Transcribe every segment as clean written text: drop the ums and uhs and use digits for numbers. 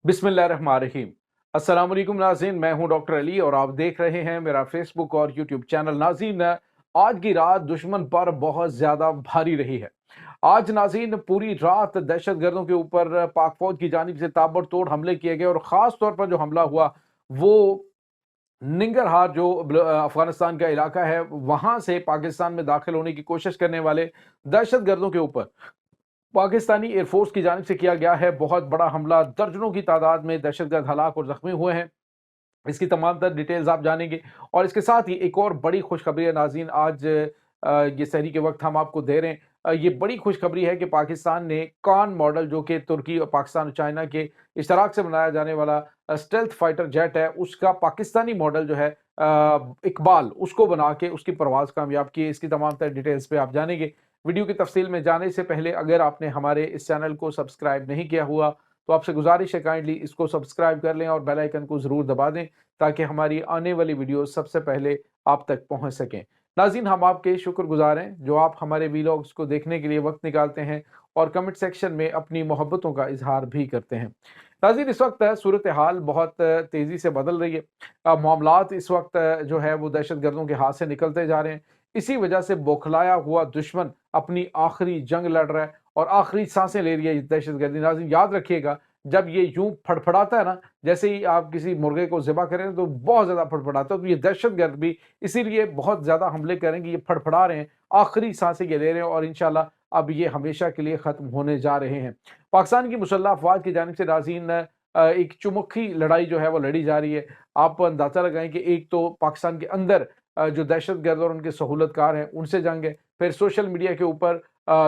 बिस्मिल्लाहिर्रहमानिर्रहीम। अस्सलाम वालेकुम नाज़रीन, मैं हूं डॉक्टर अली और आप देख रहे हैं मेरा फेसबुक और यूट्यूब चैनल। नाज़रीन, आज की रात दुश्मन पर बहुत ज़्यादा भारी रही है। आज नाज़रीन पूरी रात दहशतगर्दों के ऊपर पाक फौज की जानिब से ताबड़तोड़ हमले किए गए और ख़ास तौर पर जो हमला हुआ वो निंगरहार जो अफगानिस्तान का इलाका है वहां से पाकिस्तान में दाखिल होने की कोशिश करने वाले दहशतगर्दों के ऊपर पाकिस्तानी एयरफोर्स की जानिब से किया गया है बहुत बड़ा हमला। दर्जनों की तादाद में दहशतगर्द हलाक और जख्मी हुए हैं। इसकी तमाम तर डिटेल्स आप जानेंगे और इसके साथ ही एक और बड़ी खुशखबरी है नाज़रीन, आज ये सहरी के वक्त हम आपको दे रहे हैं। ये बड़ी खुशखबरी है कि पाकिस्तान ने कान मॉडल, जो कि तुर्की और पाकिस्तान और चाइना के इश्तराक से बनाया जाने वाला स्टेल्थ फाइटर जेट है, उसका पाकिस्तानी मॉडल जो है इकबाल, उसको बना के उसकी परवाज़ कामयाब की है। इसकी तमाम तर डिटेल्स पे आप जानेंगे। वीडियो की तफसील में जाने से पहले अगर आपने हमारे इस चैनल को सब्सक्राइब नहीं किया हुआ तो आपसे गुजारिश है काइंडली इसको सब्सक्राइब कर लें और बेल आइकन को ज़रूर दबा दें ताकि हमारी आने वाली वीडियो सबसे पहले आप तक पहुंच सकें। नाज़रीन, हम आपके शुक्रगुजार हैं जो आप हमारे वीलॉग्स को देखने के लिए वक्त निकालते हैं और कमेंट सेक्शन में अपनी मोहब्बतों का इजहार भी करते हैं। नाज़रीन, इस वक्त सूरत हाल बहुत तेज़ी से बदल रही है। मामलात इस वक्त जो है वो दहशत गर्दों के हाथ से निकलते जा रहे हैं। इसी वजह से बौखलाया हुआ दुश्मन अपनी आखिरी जंग लड़ रहा है और आखिरी सांसें ले रही है दहशत गर्दी। नाज़रीन, याद रखिएगा, जब ये यूं फड़फड़ाता है ना, जैसे ही आप किसी मुर्गे को ज़िबा करें तो बहुत ज़्यादा फड़फड़ाता है, तो ये दहशतगर्द भी इसीलिए बहुत ज़्यादा हमले करेंगे। ये फड़फड़ा रहे हैं, आखिरी सांसें ये ले रहे हैं और इंशाल्लाह अब ये हमेशा के लिए ख़त्म होने जा रहे हैं। पाकिस्तान की मुसल्लह अफ़वाज की जानिब से नाज़रीन एक चुमुखी लड़ाई जो है वो लड़ी जा रही है। आप अंदाज़ा लगाएं कि एक तो पाकिस्तान के अंदर जो दहशतगर्द और उनके सहूलतकार हैं उनसे जंग है, फिर सोशल मीडिया के ऊपर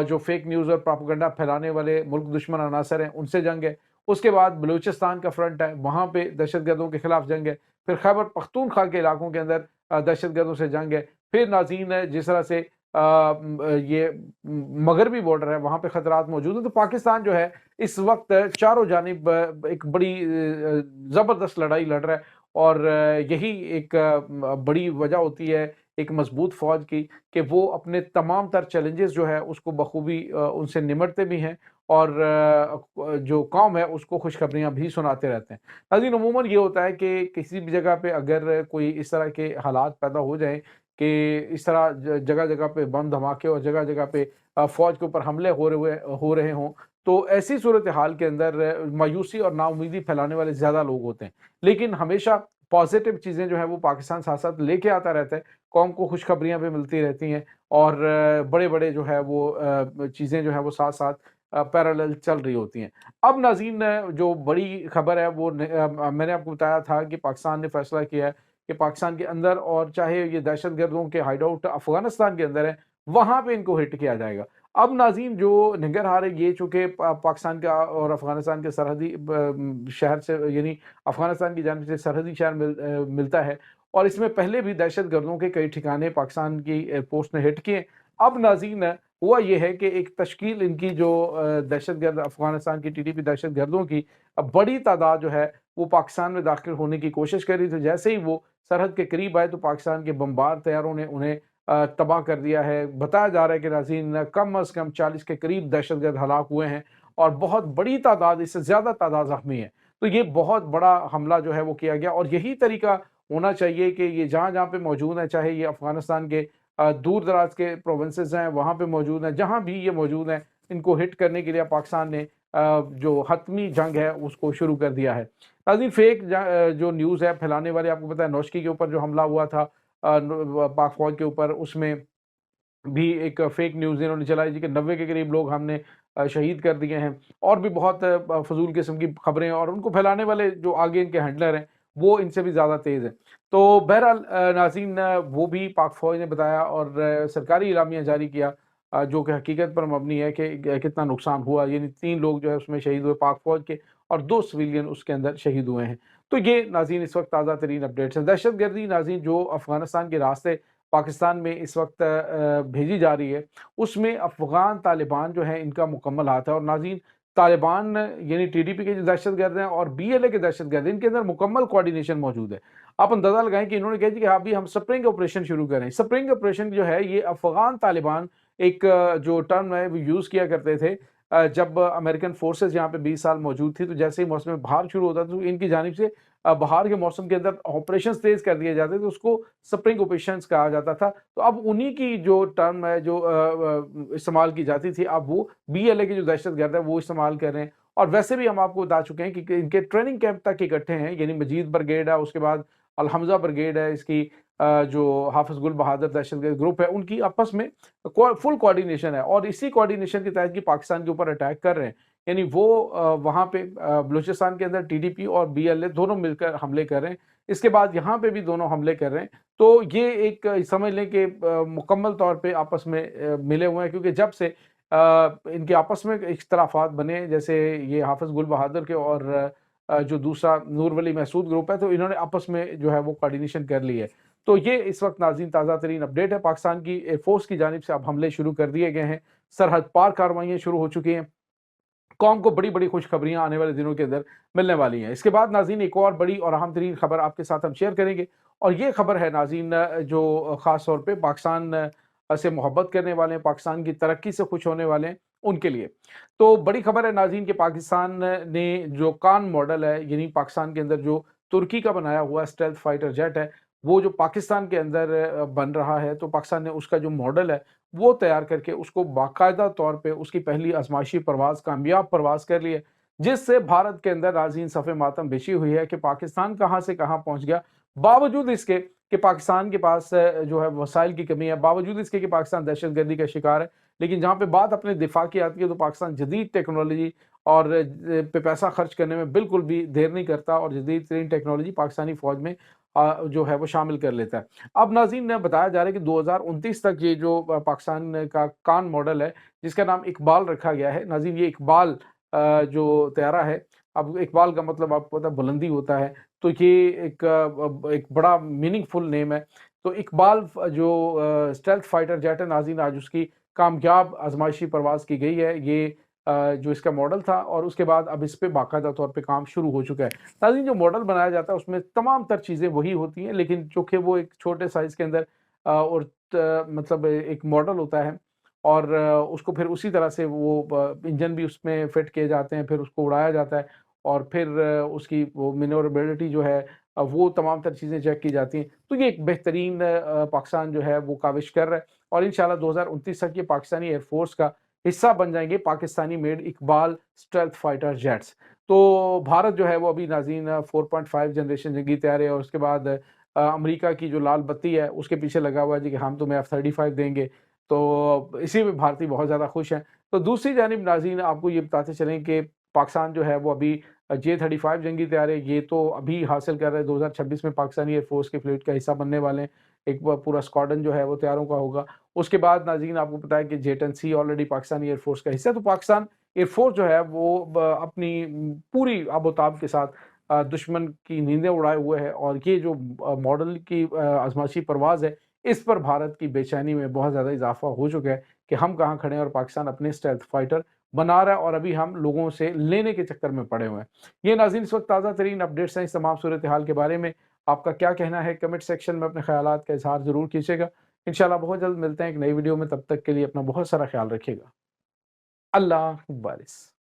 जो फेक न्यूज़ और प्रोपेगेंडा फैलाने वाले मुल्क दुश्मन अनासर हैं उनसे जंग है। उसके बाद बलूचिस्तान का फ्रंट है, वहाँ पे दहशतगर्दों के खिलाफ जंग है। फिर खैबर पख्तूनख्वा के इलाकों के अंदर दहशतगर्दों से जंग है। फिर नाज़रीन, जिस तरह से ये मगरबी बॉर्डर है वहाँ पे खतरात मौजूद हैं। तो पाकिस्तान जो है इस वक्त चारों जानिब एक बड़ी ज़बरदस्त लड़ाई लड़ रहा है और यही एक बड़ी वजह होती है एक मजबूत फौज की कि वो अपने तमाम तर चैलेंजेस जो है उसको बखूबी उनसे निमटते भी हैं और जो कौम है उसको खुशखबरियाँ भी सुनाते रहते हैं। नाज़रीन, अमूमन ये होता है कि किसी भी जगह पे अगर कोई इस तरह के हालात पैदा हो जाएँ कि इस तरह जगह जगह पे बम धमाके और जगह जगह पे फौज के ऊपर हमले हो रहे हों, तो ऐसी सूरत हाल के अंदर मायूसी और नाउमीदी फैलाने वाले ज़्यादा लोग होते हैं। लेकिन हमेशा पॉजिटिव चीज़ें जो है वो पाकिस्तान साथ साथ लेके आता रहता है। कौम को खुशखबरियाँ भी मिलती रहती हैं और बड़े बड़े जो है वो चीज़ें जो है वो साथ साथ पैरेलल चल रही होती हैं। अब नाज़रीन, जो बड़ी खबर है वो मैंने आपको बताया था कि पाकिस्तान ने फैसला किया है कि पाकिस्तान के अंदर और चाहे ये दहशतगर्दों के हाइड आउट अफगानिस्तान के अंदर है, वहाँ पे इनको हिट किया जाएगा। अब नाज़रीन, जो निंगरहार है ये चूँकि पाकिस्तान का और अफगानिस्तान के सरहदी शहर से, यानी अफगानिस्तान की जानिब से सरहदी शहर मिलता है और इसमें पहले भी दहशतगर्दों के कई ठिकाने पाकिस्तान की एयरफोर्स ने हिट किए। अब नाज़रीन, हुआ ये है कि एक तश्कील इनकी जो दहशतगर्द अफगानिस्तान की टीटीपी दहशतगर्दों की बड़ी तादाद जो है वो पाकिस्तान में दाखिल होने की कोशिश कर रही थी। जैसे ही वो सरहद के करीब आए तो पाकिस्तान के बमबार तैयारों ने उन्हें तबाह कर दिया है। बताया जा रहा है कि नाज़रीन कम अज़ कम 40 के करीब दहशतगर्द हलाक हुए हैं और बहुत बड़ी तादाद, इससे ज़्यादा तादाद ज़ख्मी है। तो ये बहुत बड़ा हमला जो है वो किया गया और यही तरीका होना चाहिए कि ये जहाँ-जहाँ पे मौजूद है, चाहे ये अफ़गानिस्तान के दूर-दराज़ के प्रोविंसेस हैं वहाँ पे मौजूद हैं, जहाँ भी ये मौजूद हैं, इनको हिट करने के लिए पाकिस्तान ने जो हतमी जंग है उसको शुरू कर दिया है। नाज़रीन, जो न्यूज़ है फैलाने वाले, आपको पता है नौशकी के ऊपर जो हमला हुआ था पाक फ़ौज के ऊपर, उसमें भी एक फेक न्यूज़ इन्होंने चलाई थी कि 90 के करीब लोग हमने शहीद कर दिए हैं और भी बहुत फ़ज़ूल किस्म की खबरें, और उनको फैलाने वाले जो आगे इनके हैंडलर हैं वो इनसे भी ज़्यादा तेज़ हैं। तो बहरहाल नाज़रीन, वो भी पाक फ़ौज ने बताया और सरकारी एलामिया जारी किया जो कि हकीकत पर मबनी है कि कितना नुकसान हुआ। यानी 3 लोग जो है उसमें शहीद हुए पाक फ़ौज के और 2 सिविलियन उसके अंदर शहीद हुए हैं। तो ये नाज़रीन इस वक्त ताज़ा तरीन अपडेट्स हैं। दहशतगर्दी नाज़रीन जो अफ़गानिस्तान के रास्ते पाकिस्तान में इस वक्त भेजी जा रही है, उसमें अफ़गान तालिबान जो है इनका मुकम्मल हाथ है और नाज़रीन तालिबान यानी टीटीपी के जो दहशतगर्द हैं और बीएलए के दहशतगर्द, इनके अंदर मुकम्मल कोऑर्डिनेशन मौजूद है। आप अंदाज़ा लगाएँ कि इन्होंने कहा जी कि अभी हम स्प्रिंग ऑपरेशन शुरू करें। स्प्रिंग ऑपरेशन जो है ये अफ़गान तालिबान एक जो टर्म है वो यूज़ किया करते थे जब अमेरिकन फोर्सेस यहाँ पे 20 साल मौजूद थी, तो जैसे ही मौसम बहार शुरू होता था तो इनकी जानिब से बहार के मौसम के अंदर ऑपरेशंस तेज कर दिए जाते थे, तो उसको स्प्रिंग ऑपरेशंस कहा जाता था। तो अब उन्हीं की जो टर्म है जो इस्तेमाल की जाती थी, अब वो बीएलए के जो दहशतगर्द है वो इस्तेमाल कर रहे हैं। और वैसे भी हम आपको बता चुके हैं कि इनके ट्रेनिंग कैंप तक इकट्ठे हैं, यानी मजीद ब्रिगेड है, उसके बाद अल हमजा ब्रिगेड है, इसकी जो हाफिज गुल बहादुर दहशतगर्द ग्रुप है, उनकी आपस में फुल कोऑर्डिनेशन है और इसी कोऑर्डिनेशन के तहत कि पाकिस्तान के ऊपर अटैक कर रहे हैं। यानी वो वहाँ पे बलूचिस्तान के अंदर टीडीपी और बीएलए दोनों मिलकर हमले कर रहे हैं। इसके बाद यहाँ पे भी दोनों हमले कर रहे हैं। तो ये एक समझ लें कि मुकम्मल तौर पे आपस में मिले हुए हैं, क्योंकि जब से इनके आपस में इख्तलाफात बने, जैसे ये हाफिज गुल बहादुर के और जो दूसरा नूर वली महसूद ग्रुप है, तो इन्होंने आपस में जो है वो कोऑर्डिनेशन कर ली है। तो ये इस वक्त नाज़रीन ताज़ा तरीन अपडेट है। पाकिस्तान की एयरफोर्स की जानिब से अब हमले शुरू कर दिए गए हैं, सरहद पार कार्रवाइयाँ शुरू हो चुकी हैं। कौम को बड़ी-बड़ी खुशखबरियाँ आने वाले दिनों के अंदर मिलने वाली हैं। इसके बाद नाज़रीन एक और बड़ी और अहम तरीन खबर आपके साथ हम शेयर करेंगे, और ये खबर है नाज़रीन जो ख़ास तौर पे पाकिस्तान से मोहब्बत करने वाले हैं, पाकिस्तान की तरक्की से खुश होने वाले हैं, उनके लिए। तो बड़ी खबर है नाज़रीन कि पाकिस्तान ने जो कान मॉडल है, यानी पाकिस्तान के अंदर जो तुर्की का बनाया हुआ स्टेल्थ फाइटर जेट है, वो जो पाकिस्तान के अंदर बन रहा है, तो पाकिस्तान ने उसका जो मॉडल है वो तैयार करके उसको बाकायदा तौर पे उसकी पहली आजमाइशी परवाज़ कामयाब परवाज़ कर ली है, जिससे भारत के अंदर नाज़रीन सफ़े मातम बिछी हुई है कि पाकिस्तान कहाँ से कहाँ पहुँच गया। बावजूद इसके कि पाकिस्तान के पास जो है वसाइल की कमी है, बावजूद इसके कि पाकिस्तान दहशतगर्दी का शिकार है, लेकिन जहाँ पे बात अपने दिफा की आती है तो पाकिस्तान जदीद टेक्नोलॉजी और पे पैसा खर्च करने में बिल्कुल भी देर नहीं करता और जदीद तरीन टेक्नोलॉजी पाकिस्तानी फ़ौज में जो है वो शामिल कर लेता है। अब नाज़रीन ने बताया जा रहा है कि 2029 तक ये जो पाकिस्तान का कान मॉडल है, जिसका नाम इकबाल रखा गया है। नाज़रीन ये इकबाल जो तैयारा है, अब इकबाल का मतलब आपको पता है बुलंदी होता है, तो ये एक बड़ा मीनिंगफुल नेम है। तो इकबाल जो स्टेल्थ फाइटर जेट है नाज़रीन, आज उसकी कामयाब आज़माइशी परवाज़ की गई है। ये जो इसका मॉडल था और उसके बाद अब इस पे बाकायदा तौर पे काम शुरू हो चुका है। नाज़रीन जो मॉडल बनाया जाता है उसमें तमाम तर चीज़ें वही होती हैं, लेकिन चूँकि वो एक छोटे साइज़ के अंदर और मतलब एक मॉडल होता है और उसको फिर उसी तरह से वो इंजन भी उसमें फिट किए जाते हैं, फिर उसको उड़ाया जाता है और फिर उसकी वो मैन्योरेबिलिटी जो है वो तमाम तर चीज़ें चेक की जाती हैं। तो ये एक बेहतरीन पाकिस्तान जो है वो काविश कर रहा है और इंशाल्लाह 2029 तक ये पाकिस्तानी एयरफोर्स का हिस्सा बन जाएँगे, Pakistani made Iqbal stealth fighter jets. तो भारत जो है वो अभी नाज़रीन 4.5 जनरेशन जंगी तैयार है और उसके बाद अमेरिका की जो लाल बत्ती है उसके पीछे लगा हुआ है जी कि हम तुम्हें F-35 देंगे। तो इसी में भारतीय बहुत ज़्यादा खुश हैं। तो दूसरी जानिब नाज़रीन आपको ये बताते चलें कि पाकिस्तान जो है वो अभी J-35 जंगी तैयारे ये तो अभी हासिल कर रहे हैं, 2026 में पाकिस्तानी एयरफोर्स के फ्लीट का हिस्सा बनने वाले हैं। एक पूरा स्क्वाड्रन जो है वो तैयारों का होगा। उसके बाद नाज़रीन आपको पता है कि J-10C ऑलरेडी पाकिस्तानी एयरफोर्स का हिस्सा है, तो पाकिस्तान एयरफोर्स जो है वो अपनी पूरी आबोताब के साथ दुश्मन की नींदें उड़ाए हुए है और ये जो मॉडल की आजमाइशी परवाज़ है, इस पर भारत की बेचैनी में बहुत ज़्यादा इजाफा हो चुका है कि हम कहाँ खड़े हैं और पाकिस्तान अपने स्टेल्थ फाइटर बना रहा है और अभी हम लोगों से लेने के चक्कर में पड़े हुए हैं। ये नाज़रीन इस वक्त ताज़ा तरीन अपडेट्स हैं इस तमाम सूरत हाल के बारे में। आपका क्या कहना है कमेंट सेक्शन में अपने ख़यालात का इज़हार ज़रूर कीजिएगा। इंशाल्लाह बहुत जल्द मिलते हैं एक नई वीडियो में, तब तक के लिए अपना बहुत सारा ख़्याल रखिएगा। अल्लाह बारिस।